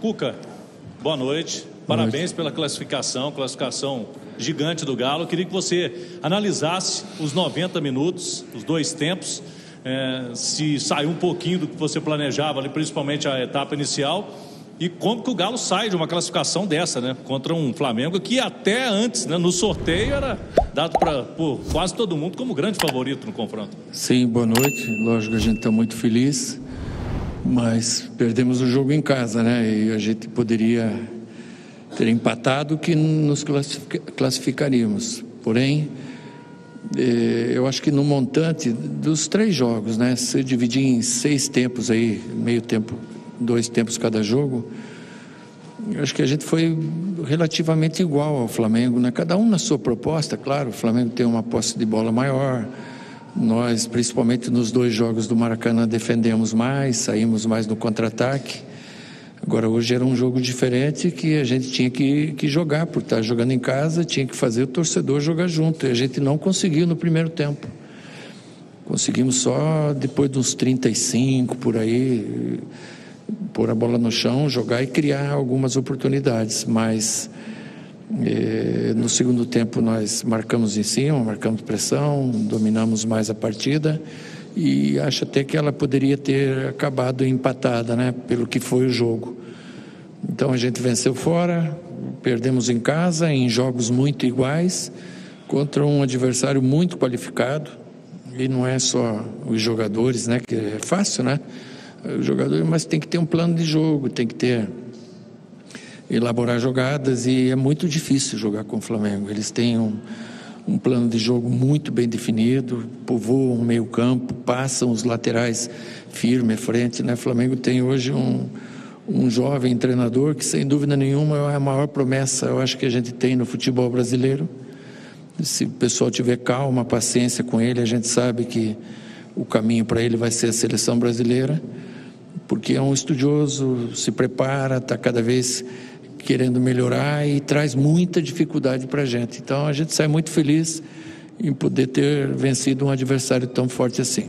Cuca, boa noite. Parabéns pela classificação gigante do Galo. Eu queria que você analisasse os 90 minutos, os dois tempos, se saiu um pouquinho do que você planejava ali, principalmente a etapa inicial, e como que o Galo sai de uma classificação dessa, né? Contra um Flamengo que até antes, né, no sorteio, era dado por quase todo mundo como grande favorito no confronto. Sim, boa noite. Lógico que a gente está muito feliz, mas perdemos o jogo em casa, né? E a gente poderia ter empatado que nos classificaríamos. Porém, eu acho que no montante dos 3 jogos, né? Se dividir em 6 tempos aí, meio tempo, 2 tempos cada jogo, eu acho que a gente foi relativamente igual ao Flamengo, né? Cada um na sua proposta, claro. O Flamengo tem uma posse de bola maior. Nós, principalmente nos 2 jogos do Maracanã, defendemos mais, saímos mais no contra-ataque. Agora, hoje era um jogo diferente que a gente tinha que jogar, por estar jogando em casa, tinha que fazer o torcedor jogar junto. E a gente não conseguiu no primeiro tempo. Conseguimos só depois de uns 35, por aí, pôr a bola no chão, jogar e criar algumas oportunidades. Mas no segundo tempo nós marcamos em cima, marcamos pressão, dominamos mais a partida. E acho até que ela poderia ter acabado empatada, né? Pelo que foi o jogo. Então a gente venceu fora, perdemos em casa, em jogos muito iguais, contra um adversário muito qualificado. E não é só os jogadores, né? Que é fácil, né? Os jogadores, mas tem que ter um plano de jogo, tem que elaborar jogadas, e é muito difícil jogar com o Flamengo. Eles têm um plano de jogo muito bem definido, povoam o meio campo, passam os laterais firme à frente, né? O Flamengo tem hoje um jovem treinador que, sem dúvida nenhuma, é a maior promessa, eu acho, que a gente tem no futebol brasileiro. Se o pessoal tiver calma, paciência com ele, a gente sabe que o caminho para ele vai ser a seleção brasileira, porque é um estudioso, se prepara, está cada vez querendo melhorar e traz muita dificuldade para a gente. Então a gente sai muito feliz em poder ter vencido um adversário tão forte assim.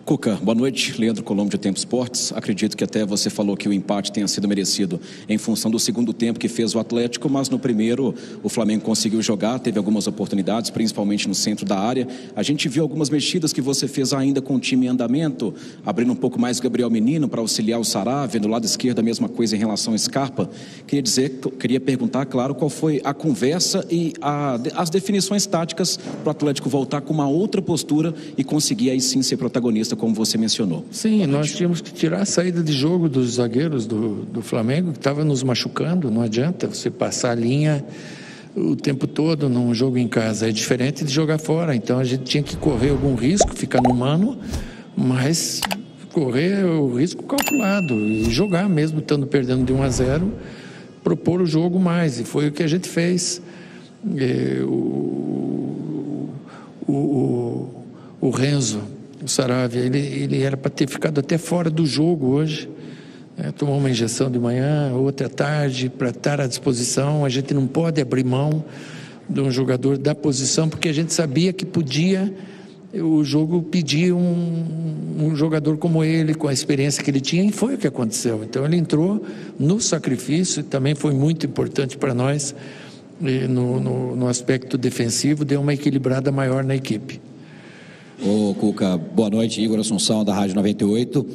Cuca, boa noite. Leandro Colombo, de Tempo Esportes. Acredito que até você falou que o empate tenha sido merecido em função do segundo tempo que fez o Atlético, mas no primeiro o Flamengo conseguiu jogar, teve algumas oportunidades, principalmente no centro da área. A gente viu algumas mexidas que você fez ainda com o time em andamento, abrindo um pouco mais Gabriel Menino para auxiliar o Saravia, do lado esquerdo a mesma coisa em relação ao Scarpa. Queria perguntar, claro, qual foi a conversa e as definições táticas para o Atlético voltar com uma outra postura e conseguir aí sim ser protagonista, como você mencionou. Sim, nós tínhamos que tirar a saída de jogo dos zagueiros do Flamengo, que estava nos machucando. Não adianta você passar a linha o tempo todo num jogo em casa, é diferente de jogar fora. Então a gente tinha que correr algum risco, ficar no mano, mas correr o risco calculado e jogar mesmo estando perdendo de 1-0, propor o jogo mais, e foi o que a gente fez. O Renzo, o Saravia, ele era para ter ficado até fora do jogo hoje, né? Tomou uma injeção de manhã, outra à tarde, para estar à disposição. A gente não pode abrir mão de um jogador da posição, porque a gente sabia que podia o jogo pedir um jogador como ele, com a experiência que ele tinha, e foi o que aconteceu. Então ele entrou no sacrifício, também foi muito importante para nós, no aspecto defensivo, deu uma equilibrada maior na equipe. Ô Cuca, boa noite. Igor Assunção, da Rádio 98.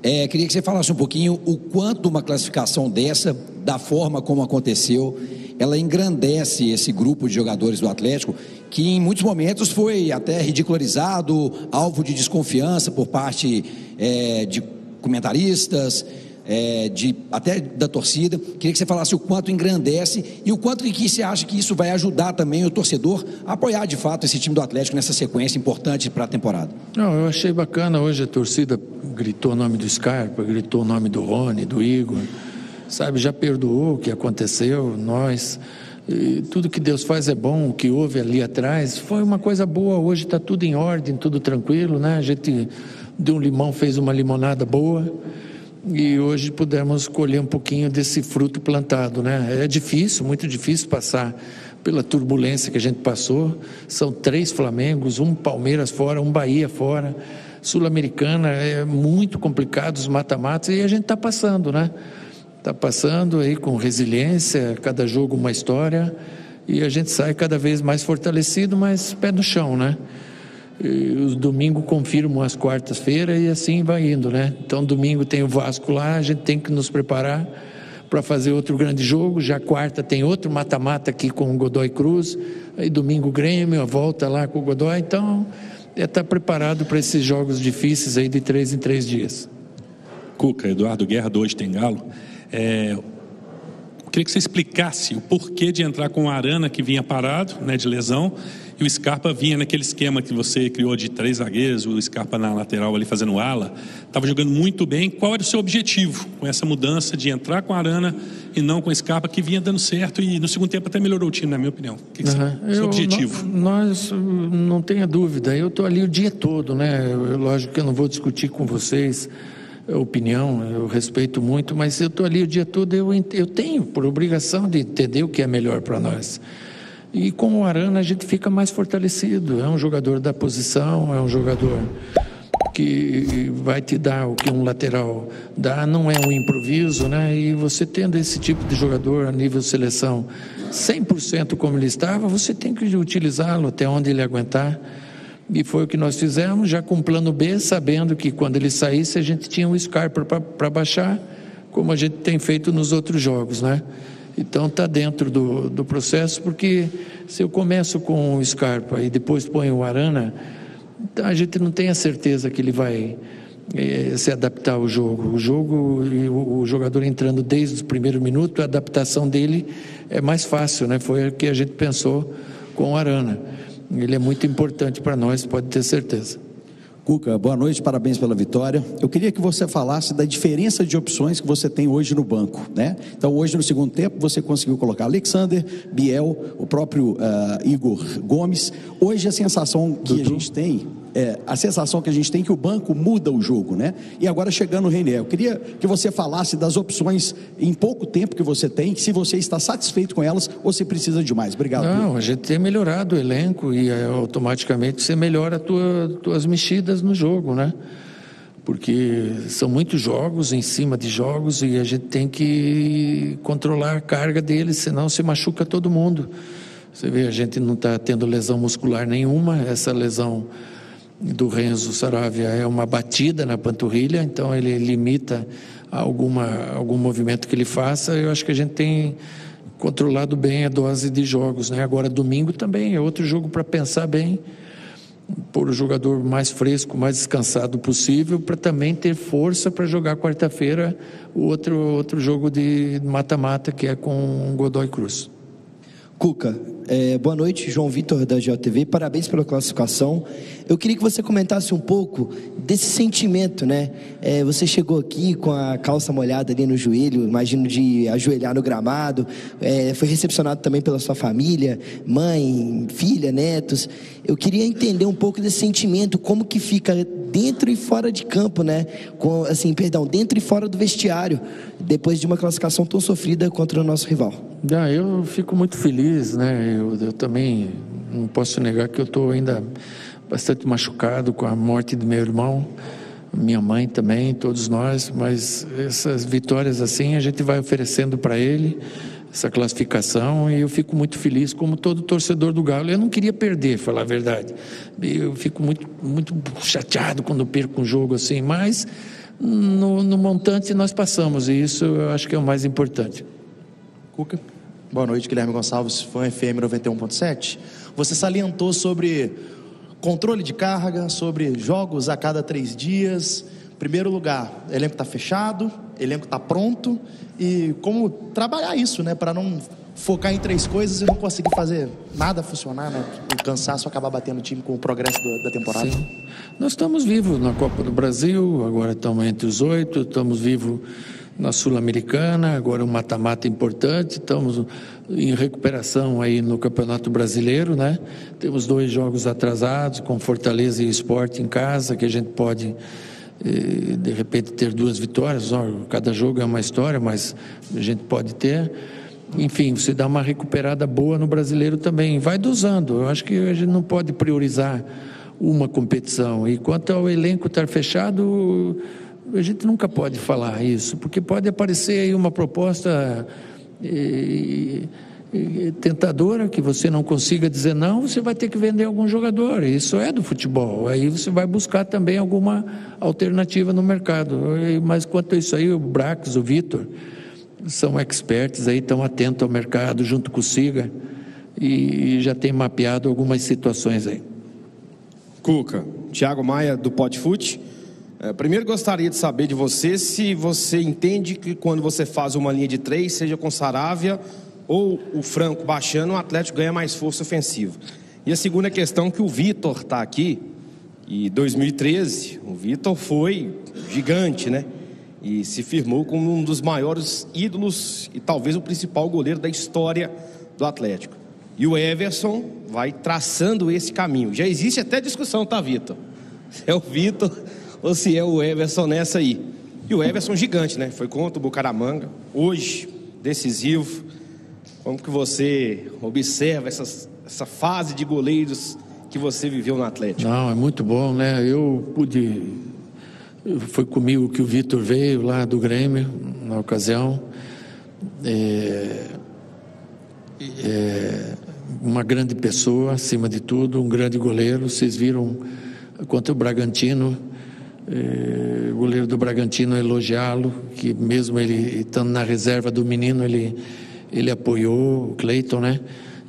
Queria que você falasse um pouquinho o quanto uma classificação dessa, da forma como aconteceu, ela engrandece esse grupo de jogadores do Atlético, que em muitos momentos foi até ridicularizado, alvo de desconfiança por parte de comentaristas, até da torcida. Queria que você falasse o quanto engrandece e o quanto que você acha que isso vai ajudar também o torcedor a apoiar de fato esse time do Atlético nessa sequência importante para a temporada. Não, eu achei bacana. Hoje a torcida gritou o nome do Scarpa, gritou o nome do Rony, do Igor, sabe, já perdoou o que aconteceu. Tudo que Deus faz é bom. O que houve ali atrás foi uma coisa boa. Hoje está tudo em ordem, tudo tranquilo, né? A gente de um limão fez uma limonada boa, e hoje pudemos colher um pouquinho desse fruto plantado, né? É difícil, muito difícil passar pela turbulência que a gente passou. São 3 Flamengos, um Palmeiras fora, um Bahia fora. Sul-Americana é muito complicado, os mata-matas, e a gente está passando, né? está passando aí com resiliência, cada jogo uma história, e a gente sai cada vez mais fortalecido, mas pé no chão, né? E os domingos confirmam as quartas-feiras e assim vai indo, né? Então domingo tem o Vasco lá, a gente tem que nos preparar para fazer outro grande jogo. Já quarta tem outro mata-mata aqui com o Godoy Cruz, aí domingo Grêmio, a volta lá com o Godoy. Então estar preparado para esses jogos difíceis aí de 3 em 3 dias. Cuca, Eduardo Guerra, do Hoje Tem Galo. Eu queria que você explicasse o porquê de entrar com o Arana, que vinha parado, né, de lesão, e o Scarpa vinha naquele esquema que você criou de 3 zagueiros, o Scarpa na lateral ali fazendo ala, estava jogando muito bem. Qual era o seu objetivo com essa mudança de entrar com a Arana e não com o Scarpa, que vinha dando certo e no segundo tempo até melhorou o time, na minha opinião? O que é o seu objetivo? Nós, não tenha dúvida, eu estou ali o dia todo, né? Lógico que eu não vou discutir com vocês a opinião, eu respeito muito, mas eu estou ali o dia todo, eu tenho por obrigação de entender o que é melhor para nós. E com o Arana a gente fica mais fortalecido. É um jogador da posição, é um jogador que vai te dar o que um lateral dá, não é um improviso, né? E você tendo esse tipo de jogador a nível seleção 100% como ele estava, você tem que utilizá-lo até onde ele aguentar. E foi o que nós fizemos, já com um plano B, sabendo que quando ele saísse a gente tinha o Scarpa para baixar, como a gente tem feito nos outros jogos, né? Então está dentro do processo, porque se eu começo com o Scarpa e depois ponho o Arana, a gente não tem a certeza que ele vai se adaptar ao jogo. O jogador entrando desde o primeiro minuto, a adaptação dele é mais fácil, né? Foi o que a gente pensou com o Arana. Ele é muito importante para nós, pode ter certeza. Cuca, boa noite, parabéns pela vitória. Eu queria que você falasse da diferença de opções que você tem hoje no banco, né? Então, hoje no segundo tempo, você conseguiu colocar Alexander, Biel, o próprio Igor Gomes. Hoje a sensação que a gente tem é que o banco muda o jogo, né? E agora chegando o Reinier, eu queria que você falasse das opções em pouco tempo que você tem, se você está satisfeito com elas ou se precisa de mais. Obrigado. Não, a gente tem melhorado o elenco e automaticamente você melhora as tuas mexidas no jogo, né? Porque são muitos jogos em cima de jogos e a gente tem que controlar a carga deles, senão se machuca todo mundo. Você vê, a gente não está tendo lesão muscular nenhuma, essa lesão do Renzo Saravia é uma batida na panturrilha, então ele limita algum movimento que ele faça. Eu acho que a gente tem controlado bem a dose de jogos, né? Agora domingo também é outro jogo para pensar bem, pôr o jogador mais fresco, mais descansado possível, para também ter força para jogar quarta-feira o outro jogo de mata-mata, que é com o Godoy Cruz. Cuca, boa noite, João Vitor da GeoTV, parabéns pela classificação. Eu queria que você comentasse um pouco desse sentimento, né? Você chegou aqui com a calça molhada ali no joelho, imagino de ajoelhar no gramado, foi recepcionado também pela sua família, mãe, filha, netos. Eu queria entender um pouco desse sentimento, como que fica dentro e fora de campo, né? Dentro e fora do vestiário, depois de uma classificação tão sofrida contra o nosso rival. Eu fico muito feliz, né? Eu também não posso negar que eu estou ainda bastante machucado com a morte do meu irmão, minha mãe também, todos nós, mas essas vitórias assim a gente vai oferecendo para ele, essa classificação, e eu fico muito feliz, como todo torcedor do Galo. Eu não queria perder, falar a verdade. Eu fico muito, muito chateado quando eu perco um jogo assim, mas no montante nós passamos, e isso eu acho que é o mais importante. Cuca. Boa noite, Guilherme Gonçalves, Fã FM 91.7. Você salientou sobre controle de carga, sobre jogos a cada 3 dias. Em primeiro lugar, o elenco está fechado, o elenco está pronto, e como trabalhar isso, né, para não focar em 3 coisas e não conseguir fazer nada funcionar, né? O cansaço acabar batendo o time com o progresso da temporada. Sim. Nós estamos vivos na Copa do Brasil, agora estamos entre os 8, estamos vivos na Sul-Americana, agora um mata-mata importante, estamos em recuperação aí no Campeonato Brasileiro, né? Temos 2 jogos atrasados, com Fortaleza e Sport em casa, que a gente pode, de repente, ter 2 vitórias. Cada jogo é uma história, mas a gente pode ter. Enfim, você dá uma recuperada boa no Brasileiro também, vai dosando. Eu acho que a gente não pode priorizar uma competição. E quanto ao elenco estar fechado, a gente nunca pode falar isso, porque pode aparecer aí uma proposta tentadora que você não consiga dizer não, você vai ter que vender algum jogador. Isso é do futebol. Aí você vai buscar também alguma alternativa no mercado. Mas quanto a isso aí, o Brax, o Vitor, são experts aí, estão atentos ao mercado junto com o Siga e já tem mapeado algumas situações aí. Cuca, Thiago Maia do Podfute. Primeiro gostaria de saber de você se você entende que quando você faz uma linha de 3, seja com Saravia ou o Franco baixando, o Atlético ganha mais força ofensiva. E a segunda questão que o Vitor está aqui, e 2013, o Vitor foi gigante, né? E se firmou como um dos maiores ídolos e talvez o principal goleiro da história do Atlético. E o Everson vai traçando esse caminho. Já existe até discussão, tá, Vitor? Se é o Vitor ou se é o Everson nessa aí. E o Everson gigante, né? Foi contra o Bucaramanga, hoje, decisivo. Como que você observa essa fase de goleiros que você viveu no Atlético? Não, é muito bom, né? Foi comigo que o Vitor veio lá do Grêmio, na ocasião. Uma grande pessoa, acima de tudo, um grande goleiro. Vocês viram contra o Bragantino, o goleiro do Bragantino elogiá-lo, que mesmo ele estando na reserva do menino, ele apoiou o Cleiton, né?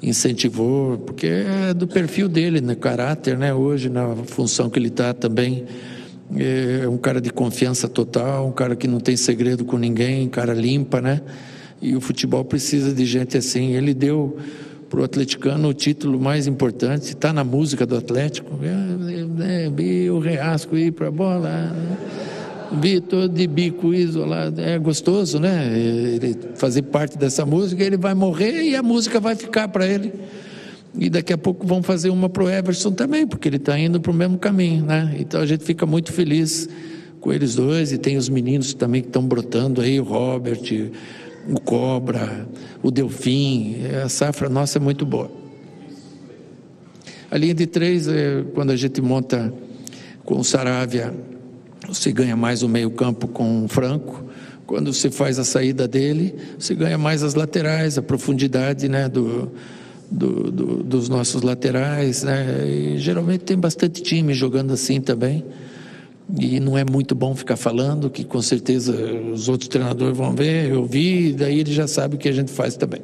Incentivou, porque é do perfil dele, no caráter, né? Hoje, na função que ele está também, é um cara de confiança total, um cara que não tem segredo com ninguém, um cara limpa, né? E o futebol precisa de gente assim. Ele deu para o atleticano o título mais importante, está na música do Atlético, o Reasco ir para a bola, Vitor de bico isolado, é gostoso, né? Ele fazer parte dessa música, ele vai morrer e a música vai ficar para ele. E daqui a pouco vão fazer uma pro Everson também, porque ele está indo para o mesmo caminho, né? Então a gente fica muito feliz com eles dois, e tem os meninos também que estão brotando aí, o Robert, o Cobra, o Delfim. A safra nossa é muito boa. A linha de 3, quando a gente monta com o Saravia, você ganha mais o meio campo com o Franco. Quando você faz a saída dele, você ganha mais as laterais, a profundidade, né, dos nossos laterais, né? E geralmente tem bastante time jogando assim também. E não é muito bom ficar falando, que com certeza os outros treinadores vão ver, eu vi, e daí ele já sabe o que a gente faz também.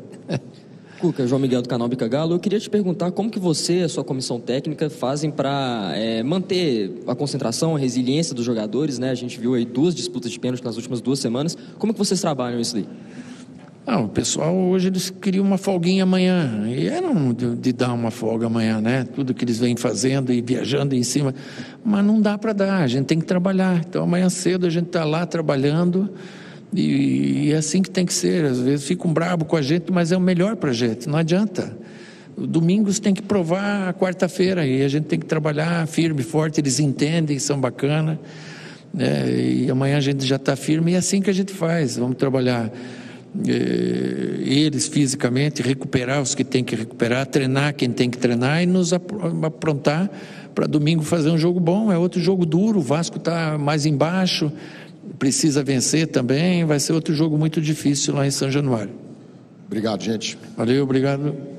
Cuca, João Miguel do canal Bica Galo, eu queria te perguntar como que você e a sua comissão técnica fazem para manter a concentração, a resiliência dos jogadores, né? A gente viu aí 2 disputas de pênalti nas últimas 2 semanas. Como que vocês trabalham isso daí? O pessoal hoje eles queriam uma folguinha amanhã, e eram de dar uma folga amanhã, né? Tudo que eles vêm fazendo e viajando em cima, mas não dá para dar, a gente tem que trabalhar. Então amanhã cedo a gente está lá trabalhando, e é assim que tem que ser. Às vezes ficam bravos com a gente, mas é o melhor para a gente, não adianta. Domingos tem que provar a quarta-feira, e a gente tem que trabalhar firme, forte, eles entendem, são bacana, né? E amanhã a gente já está firme, e é assim que a gente faz, vamos trabalhar eles fisicamente, recuperar os que tem que recuperar, treinar quem tem que treinar e nos aprontar para domingo fazer um jogo bom. É outro jogo duro, o Vasco está mais embaixo, precisa vencer também, vai ser outro jogo muito difícil lá em São Januário. Obrigado, gente. Valeu, obrigado.